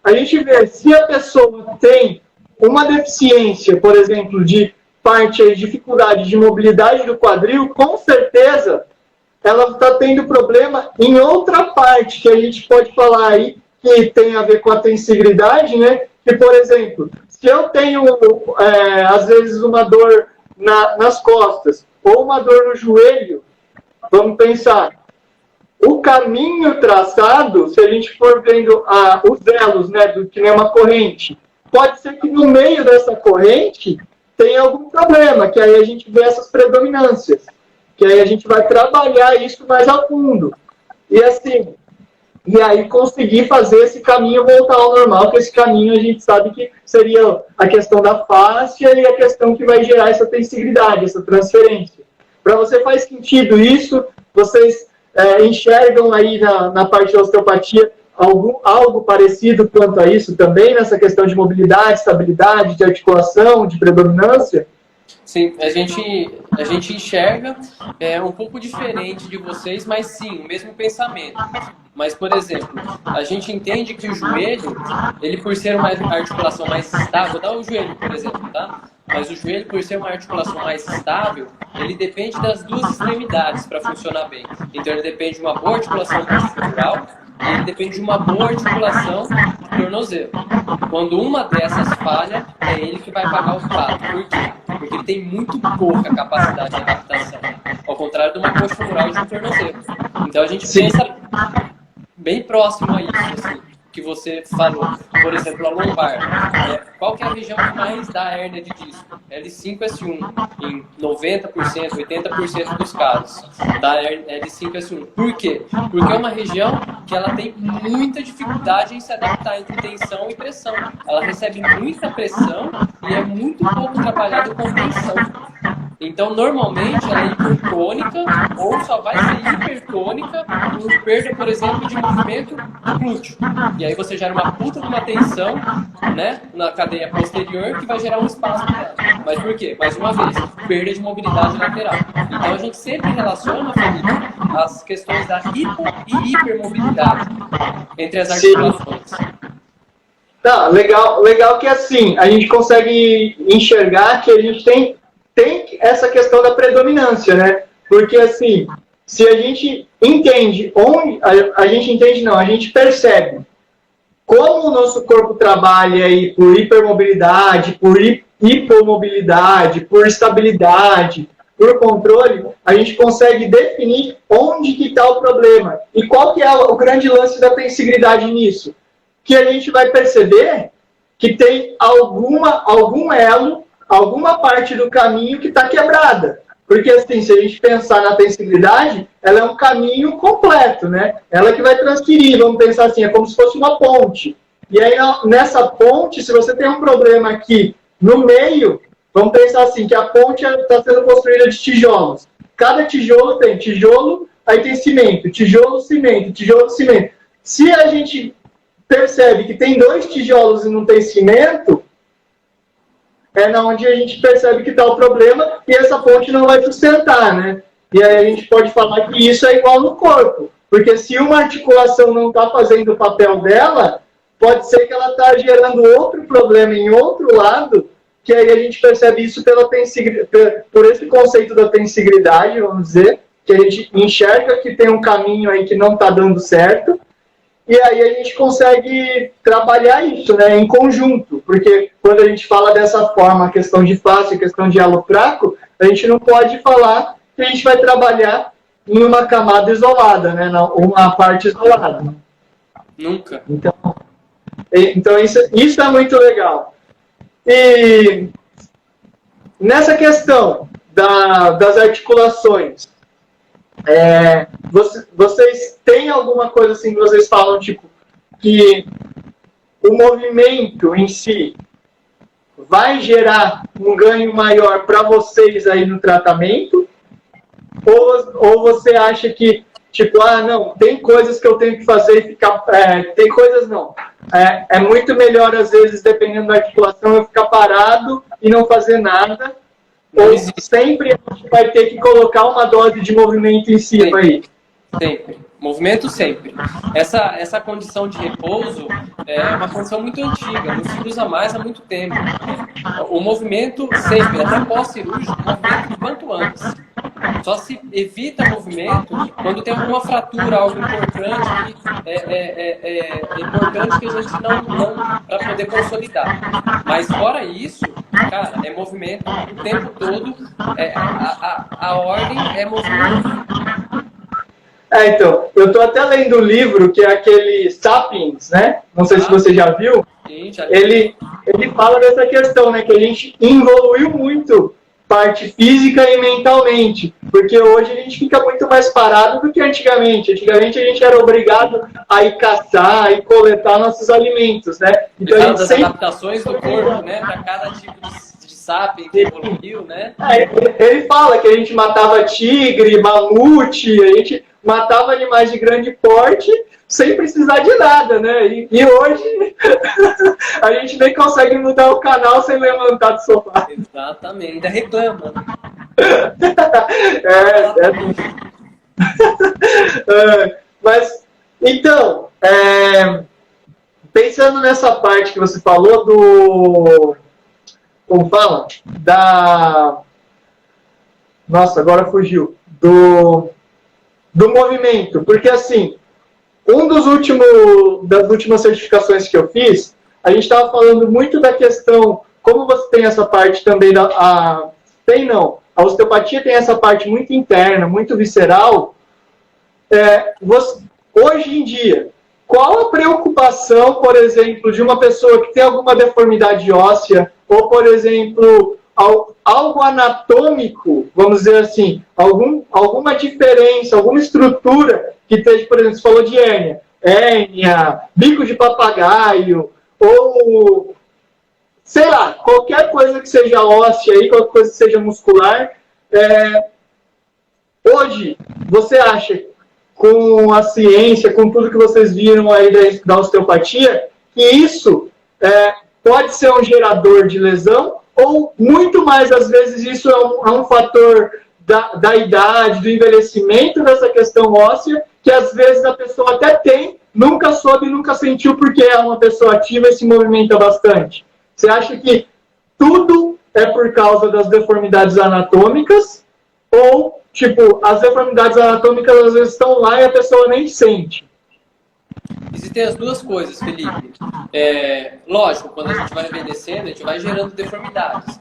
a gente vê se a pessoa tem uma deficiência, por exemplo, de parte de dificuldade de mobilidade do quadril, com certeza ela está tendo problema em outra parte, que a gente pode falar aí, que tem a ver com a tensibilidade, né? Que, por exemplo, se eu tenho, às vezes, uma dor nas costas, ou uma dor no joelho, vamos pensar, o caminho traçado, se a gente for vendo os elos, né, que nem uma corrente, pode ser que no meio dessa corrente tem algum problema, que aí a gente vê essas predominâncias, que aí a gente vai trabalhar isso mais a fundo. E assim, e aí conseguir fazer esse caminho voltar ao normal, que esse caminho a gente sabe que seria a questão da fáscia e a questão que vai gerar essa tensibilidade, essa transferência. Para você faz sentido isso? Vocês enxergam aí na parte da osteopatia algo parecido quanto a isso também, nessa questão de mobilidade, estabilidade, de articulação, de predominância?
Sim, a gente enxerga um pouco diferente de vocês, mas sim, o mesmo pensamento. Mas, por exemplo, a gente entende que o joelho, ele por ser uma articulação mais estável, vou dar o joelho, por exemplo, tá? Mas o joelho, por ser uma articulação mais estável, ele depende das 2 extremidades para funcionar bem. Então, ele depende de uma boa articulação postural e ele depende de uma boa articulação do tornozelo. Quando uma dessas falha, é ele que vai pagar o pato. Por quê? Porque ele tem muito pouca capacidade de adaptação, ao contrário de uma coxa femoral e de um tornozelo. Então, a gente pensa bem próximo a isso, assim, que você falou. Por exemplo, a lombar. Qual que é a região que mais dá hérnia de disco? L5, S1. Em 90%, 80% dos casos. Dá L5, S1. Por quê? Porque é uma região que ela tem muita dificuldade em se adaptar entre tensão e pressão. Ela recebe muita pressão e é muito pouco trabalhada com tensão. Então, normalmente, ela é hipertônica ou só vai ser hipertônica por perda, por exemplo, de movimento do glúteo. E aí você gera uma puta de uma tensão, né, na cadeia posterior que vai gerar um espasmo dela. Mas por quê? Mais uma vez, perda de mobilidade lateral. Então, a gente sempre relaciona, Felipe, as questões da hipo e hipermobilidade entre as articulações.
Tá, legal que assim, a gente consegue enxergar que a gente tem essa questão da predominância, né? Porque, assim, se a gente entende a gente percebe como o nosso corpo trabalha aí por hipermobilidade, por hipomobilidade, por estabilidade, por controle, a gente consegue definir onde que está o problema. E qual que é o grande lance da tensigridade nisso? Que a gente vai perceber que tem algum elo, alguma parte do caminho que está quebrada. Porque, assim, se a gente pensar na tensibilidade, ela é um caminho completo, né? Ela que vai transferir, vamos pensar assim, é como se fosse uma ponte. E aí, nessa ponte, se você tem um problema aqui no meio, vamos pensar assim, que a ponte está sendo construída de tijolos. Cada tijolo tem tijolo, aí tem cimento, tijolo, cimento, tijolo, cimento. Se a gente percebe que tem 2 tijolos e não tem cimento, é na onde a gente percebe que está o problema e essa ponte não vai sustentar, né? E aí a gente pode falar que isso é igual no corpo. Porque se uma articulação não está fazendo o papel dela, pode ser que ela está gerando outro problema em outro lado, que aí a gente percebe isso por esse conceito da tensigridade, vamos dizer, que a gente enxerga que tem um caminho aí que não está dando certo, e aí a gente consegue trabalhar isso, né, em conjunto, porque quando a gente fala dessa forma, a questão de face, a questão de elo fraco, a gente não pode falar que a gente vai trabalhar em uma camada isolada, né, uma parte isolada.
Nunca.
Então isso é muito legal. E nessa questão das articulações, vocês têm alguma coisa assim que vocês falam, tipo, que o movimento em si vai gerar um ganho maior para vocês aí no tratamento? Ou você acha que, tipo, não, tem coisas que eu tenho que fazer e ficar... tem coisas não. É muito melhor, às vezes, dependendo da articulação, eu ficar parado e não fazer nada. Ou sempre a gente vai ter que colocar uma dose de movimento em cima aí?
Sempre. Movimento sempre. Essa condição de repouso é uma condição muito antiga, não se usa mais há muito tempo. O movimento sempre, até pós-cirúrgico, o movimento quanto antes. Só se evita movimento quando tem alguma fratura, algo importante que é importante que a gente não para poder consolidar. Mas fora isso, cara, é movimento o tempo todo. A ordem é movimento.
Então, eu estou até lendo o livro, que é aquele Sapiens, né? Não sei se você já viu.
Sim, já
ele fala dessa questão, né? Que a gente evoluiu muito parte física e mentalmente. Porque hoje a gente fica muito mais parado do que antigamente. Antigamente a gente era obrigado a ir caçar, a ir coletar nossos alimentos, né?
Então, a gente das adaptações do corpo, né? Para cada tipo de sapiens que evoluiu, né?
Ele fala que a gente matava tigre, mamute, a gente matava animais de grande porte sem precisar de nada, né? E hoje a gente nem consegue mudar o canal sem levantar do sofá.
Exatamente, ainda reclama.
Mas, então, pensando nessa parte que você falou do... Como fala? Nossa, agora fugiu. Do movimento. Porque, assim, das últimas certificações que eu fiz, a gente estava falando muito da questão, como você tem essa parte também a osteopatia tem essa parte muito interna, muito visceral. Hoje em dia, qual a preocupação, por exemplo, de uma pessoa que tem alguma deformidade óssea, ou, por exemplo, algo anatômico, vamos dizer assim, alguma diferença, alguma estrutura que esteja, por exemplo, você falou de hérnia, bico de papagaio, ou, sei lá, qualquer coisa que seja óssea, aí, qualquer coisa que seja muscular. Hoje, você acha, com a ciência, com tudo que vocês viram aí da osteopatia, que isso pode ser um gerador de lesão? Ou, muito mais, às vezes, isso é um fator da idade, do envelhecimento dessa questão óssea, que às vezes a pessoa até tem, nunca soube, nunca sentiu, porque é uma pessoa ativa e se movimenta bastante. Você acha que tudo é por causa das deformidades anatômicas? Ou, tipo, as deformidades anatômicas às vezes estão lá e a pessoa nem sente?
existem as duas coisas, Felipe. Lógico, quando a gente vai envelhecendo, a gente vai gerando deformidades.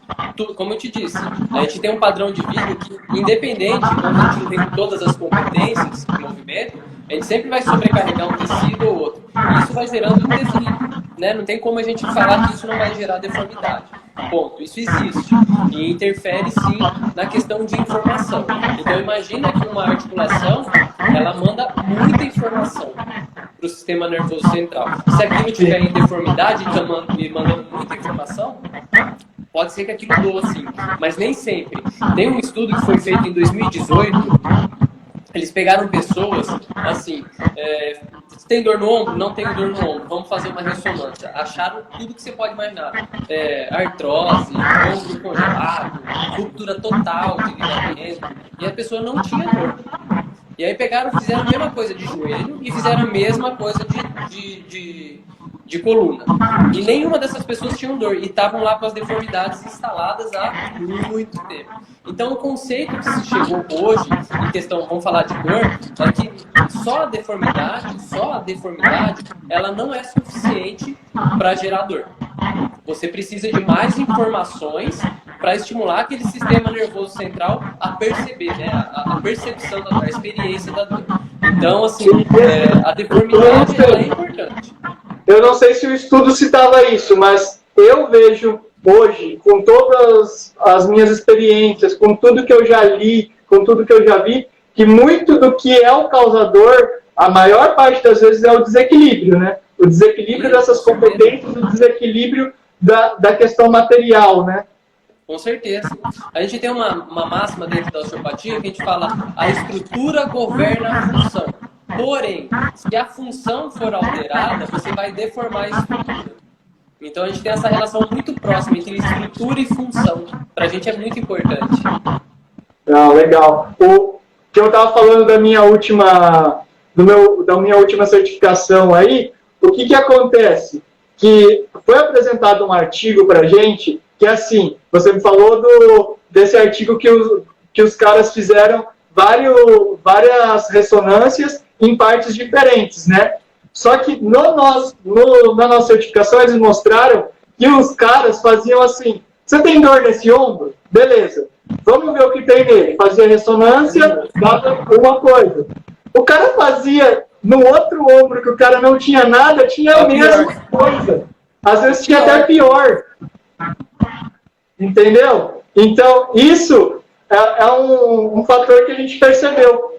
Como eu te disse, a gente tem um padrão de vida que, independente, quando a gente não tem todas as competências de movimento, a gente sempre vai sobrecarregar um tecido ou outro. E isso vai gerando um desequilíbrio, né? Não tem como a gente falar que isso não vai gerar deformidade. Ponto. Isso existe. E interfere, sim, na questão de informação. Então, imagina que uma articulação, ela manda muita informação para o sistema nervoso central. Se aquilo tiver em deformidade e mandando muita informação, pode ser que aquilo doa, sim. Mas nem sempre. Tem um estudo que foi feito em 2018. Eles pegaram pessoas, assim, tem dor no ombro? Não tenho dor no ombro, vamos fazer uma ressonância. Acharam tudo que você pode imaginar. Artrose, ombro congelado, ruptura total de ligamento. E a pessoa não tinha dor. E aí fizeram a mesma coisa de joelho e fizeram a mesma coisa de coluna. E nenhuma dessas pessoas tinham dor. E estavam lá com as deformidades instaladas há muito tempo. Então, o conceito que se chegou hoje, em questão, vamos falar de dor, é que só a deformidade, ela não é suficiente para gerar dor. Você precisa de mais informações para estimular aquele sistema nervoso central a perceber, né? A percepção da dor, a experiência da dor. Então, assim, a deformidade ela é importante.
Eu não sei se o estudo citava isso, mas eu vejo hoje, com todas as minhas experiências, com tudo que eu já li, com tudo que eu já vi, que muito do que é o causador, a maior parte das vezes é o desequilíbrio, né? O desequilíbrio dessas competências, o desequilíbrio da questão material, né?
Com certeza. A gente tem uma máxima dentro da osteopatia que a gente fala: a estrutura governa a função. Porém, se a função for alterada, você vai deformar a estrutura. Então a gente tem essa relação muito próxima entre estrutura e função. Para a gente é muito importante.
Legal. O que eu estava falando da minha última certificação aí, o que acontece? Que foi apresentado um artigo para a gente que, assim, você me falou desse artigo que os caras fizeram várias ressonâncias em partes diferentes, né? Só que na nossa certificação eles mostraram que os caras faziam assim: você tem dor nesse ombro? Beleza. Vamos ver o que tem nele. Fazia ressonância, dava uma coisa. O cara fazia no outro ombro que o cara não tinha nada, tinha a mesma coisa. Às vezes tinha até pior. Entendeu? Então, isso é um fator que a gente percebeu.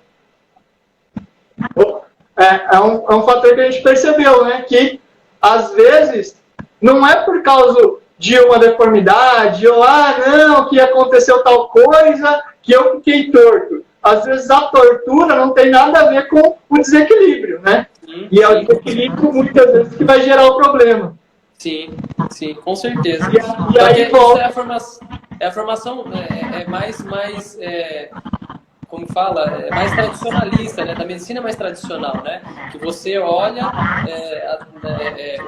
É um fator que a gente percebeu, né? Que, às vezes, não é por causa de uma deformidade, ou, não, que aconteceu tal coisa, que eu fiquei torto. Às vezes, a tortura não tem nada a ver com o desequilíbrio, né? E é o desequilíbrio, muitas vezes, que vai gerar o problema.
Sim, com certeza.
E aí, bom,
a formação mais como fala, mais tradicionalista, né? Da medicina mais tradicional, né? Que você olha,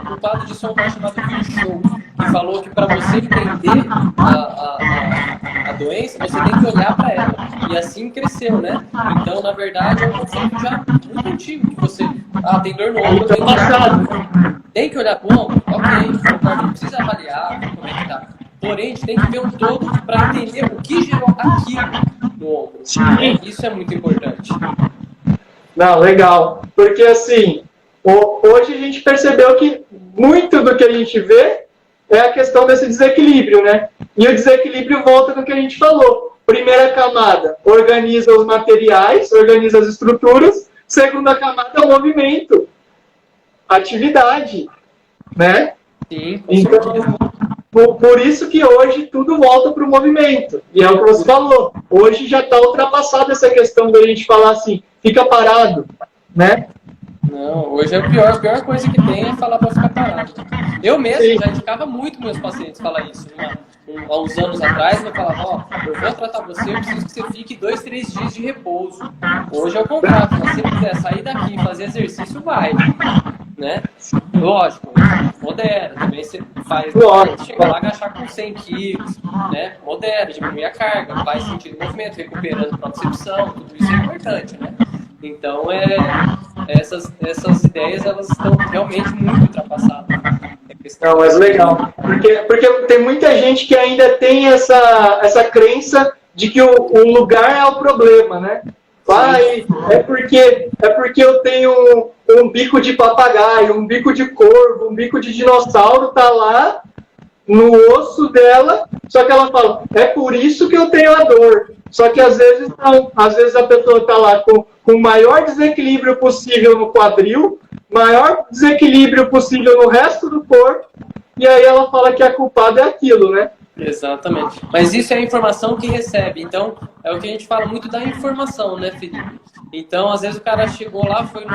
o culpado disso é um cara chamado Virchow, que falou que para você entender a doença, você tem que olhar para ela. E assim cresceu, né? Então, na verdade, é um conceito já muito antigo, que você, tem dor no ombro, tem que olhar para o ombro? Ok, concordo, não precisa avaliar como é que tá. Porém, a gente tem que ver um todo para entender o que gerou aquilo no ombro. Isso é muito importante.
Não, legal. Porque, assim, hoje a gente percebeu que muito do que a gente vê é a questão desse desequilíbrio, né? E o desequilíbrio volta no que a gente falou. Primeira camada, organiza os materiais, organiza as estruturas. Segunda camada, o movimento. Atividade, né?
Sim, com
então,
certeza.
Por isso que hoje tudo volta para o movimento. E é o que você falou. Hoje já está ultrapassada essa questão da gente falar assim, fica parado, né?
Não, hoje é a pior coisa que tem é falar para ficar parado. Eu mesmo já indicava muito meus pacientes falar isso. Há uns anos atrás, eu falava, eu vou tratar você, eu preciso que você fique 2, 3 dias de repouso. Hoje é o contrário, se você quiser sair daqui e fazer exercício, vai. Né? Lógico, modera, também você faz, chega lá agachar com 100 quilos, né? Modera, diminui a carga, vai sentindo movimento, recuperando a propriocepção, tudo isso é importante, né? Então, essas ideias, elas estão realmente muito ultrapassadas.
Não, mas legal. Porque tem muita gente que ainda tem essa crença de que o lugar é o problema, né? É porque eu tenho um bico de papagaio, um bico de corvo, um bico de dinossauro, tá lá no osso dela, só que ela fala, é por isso que eu tenho a dor. Só que às vezes não. Às vezes a pessoa está lá com o maior desequilíbrio possível no quadril, maior desequilíbrio possível no resto do corpo, e aí ela fala que a culpada é aquilo, né?
Exatamente. Mas isso é a informação que recebe. Então, é o que a gente fala muito da informação, né, Felipe? Então, às vezes o cara chegou lá, foi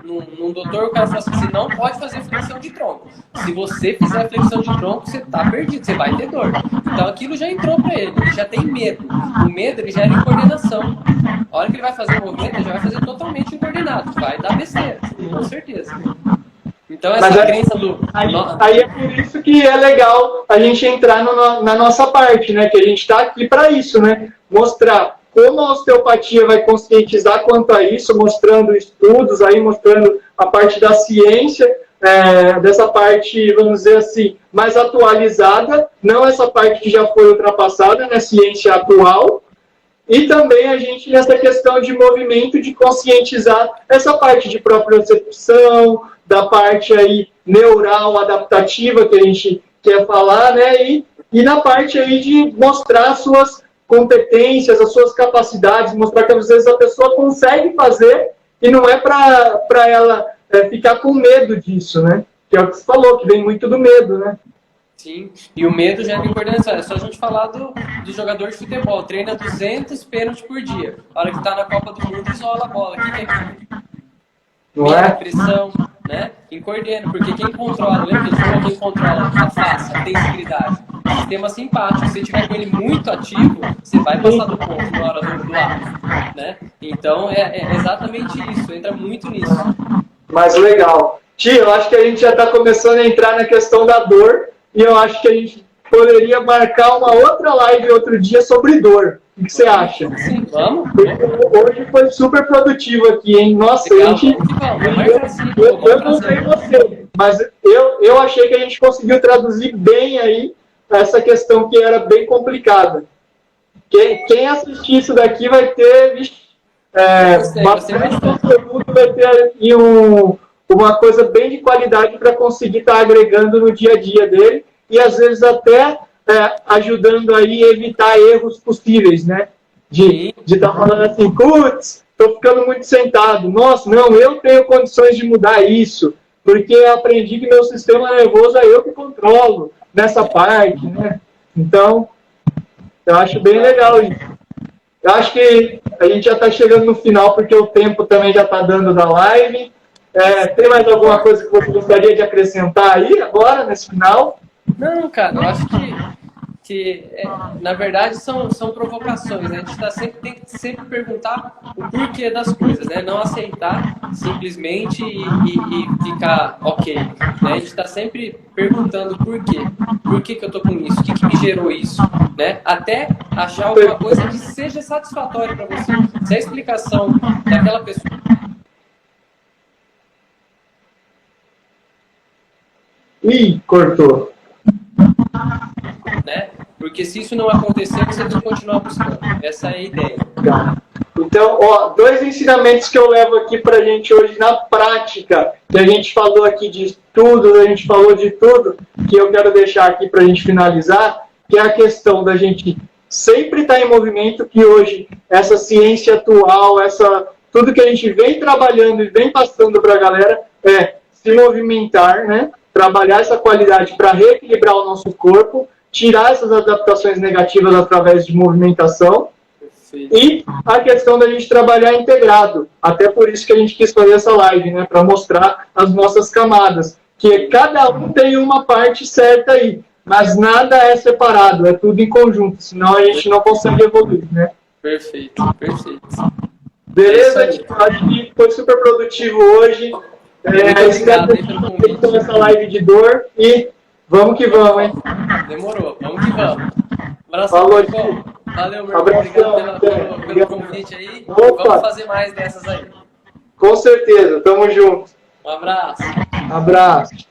num doutor, o cara falou assim, você não pode fazer flexão de tronco. Se você fizer flexão de tronco, você tá perdido, você vai ter dor. Então, aquilo já entrou para ele, ele já tem medo. O medo, ele já é de coordenação. A hora que ele vai fazer o movimento, ele já vai fazer totalmente incoordenado. Vai dar besteira, com certeza. Então, essa crença do...
Aí é por isso que é legal a gente entrar na nossa parte, né? Que a gente está aqui para isso, né? Mostrar como a osteopatia vai conscientizar quanto a isso, mostrando estudos, aí mostrando a parte da ciência, dessa parte, vamos dizer assim, mais atualizada, não essa parte que já foi ultrapassada, né? Ciência atual. E também a gente, nessa questão de movimento, de conscientizar essa parte de propriocepção, da parte aí neural adaptativa que a gente quer falar, né? E na parte aí de mostrar as suas competências, as suas capacidades, mostrar que às vezes a pessoa consegue fazer e não é para ela ficar com medo disso, né? Que é o que você falou, que vem muito do medo, né?
Sim, e o medo já é de coordenação. É só a gente falar do jogador de futebol. Treina 200 pênaltis por dia. A hora que tá na Copa do Mundo, isola a bola. O que é aquilo?
Não é?
Pressão, né? Quem coordena, porque quem controla, lembra que ele falou, quem controla a face, a tensibilidade, o sistema simpático. Se você tiver com ele muito ativo, você vai passar do ponto na hora do ar, né? Então, é exatamente isso, entra muito nisso.
Mas legal. Tia, eu acho que a gente já está começando a entrar na questão da dor, e eu acho que a gente poderia marcar uma outra live outro dia sobre dor. O que você acha?
Sim, vamos.
Hoje foi super produtivo aqui, hein? Nossa,
legal,
a gente... Eu não sei você, mas eu achei que a gente conseguiu traduzir bem aí essa questão que era bem complicada. Quem assistir isso daqui vai ter bastante conteúdo, vai ter aí uma coisa bem de qualidade para conseguir estar agregando no dia a dia dele e às vezes até ajudando aí a evitar erros possíveis, né? De estar falando assim, putz, estou ficando muito sentado. Nossa, não, eu tenho condições de mudar isso, porque eu aprendi que meu sistema nervoso é eu que controlo nessa parte, né? Então, eu acho bem legal isso. Eu acho que a gente já está chegando no final, porque o tempo também já está dando da live. Tem mais alguma coisa que você gostaria de acrescentar aí agora, nesse final?
Não, cara, eu acho que na verdade são provocações, né? A gente tem que sempre perguntar o porquê das coisas, né? Não aceitar simplesmente e ficar ok, né? A gente está sempre perguntando por quê. Por que eu tô com isso? O que me gerou isso? Né? Até achar alguma coisa que seja satisfatória para você. Se a explicação daquela pessoa...
Ih, cortou.
Né? Porque se isso não acontecer, você tem que continuar buscando. Essa é a ideia.
Então, dois ensinamentos que eu levo aqui pra gente hoje na prática, que a gente falou aqui de estudos, a gente falou de tudo, que eu quero deixar aqui pra gente finalizar, que é a questão da gente sempre estar em movimento, que hoje essa ciência atual, tudo que a gente vem trabalhando e vem passando pra galera é se movimentar, né? Trabalhar essa qualidade para reequilibrar o nosso corpo, tirar essas adaptações negativas através de movimentação. Perfeito. E a questão da gente trabalhar integrado. Até por isso que a gente quis fazer essa live, né? Para mostrar as nossas camadas. Que cada um tem uma parte certa aí, mas nada é separado, é tudo em conjunto, senão a gente não consegue evoluir, né?
Perfeito, perfeito.
Beleza? Acho que foi super produtivo hoje. Espero que vocês essa live de dor e vamos que vamos, hein?
Demorou, vamos que vamos. Abraço,
falou,
valeu, meu irmão. Obrigado pelo convite aí.
Opa.
Vamos fazer mais dessas aí.
Com certeza, tamo junto.
Um abraço.
Abraço.